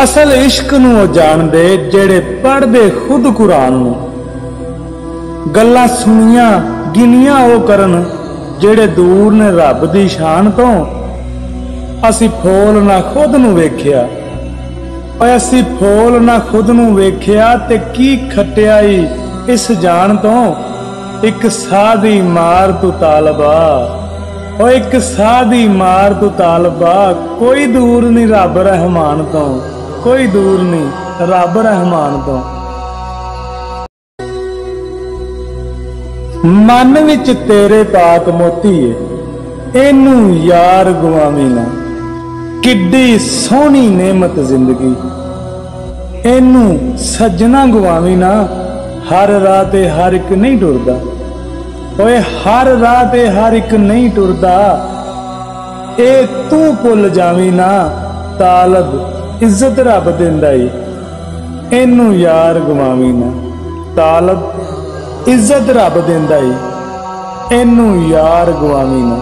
असल इश्क नूं ओ जाणदे जेड़े पढ़दे खुद कुरान नूं। गल्लां सुनियां गिनियां ओ करन जेड़े दूर ने रब दी शान तो। असी फोल ना खुद नूं वेख्या, असी फोल ना खुद नूं वेख्या ते की खटियाई इस जान तो। एक सादी मार तू तालबा, ओ एक सादी मार तू तालबा, कोई दूर नहीं रब रहमान तो, कोई दूर नहीं रब रहमान तो। मन विच तेरे पाक मोती है इनू यार गवावी ना, किड्डी सोहनी नेमत जिंदगी इनू सजना गवावी ना। हर राह ते हर एक नहीं टुरदा, ओए हर राह ते हर एक नहीं टुरदा, ए तू भुल जावी ना। तालब इज्जत रब दिंदा ई इनू यार गवावी ना। तालब इज्जत रब दिंदा ई इनू यार गवावी ना।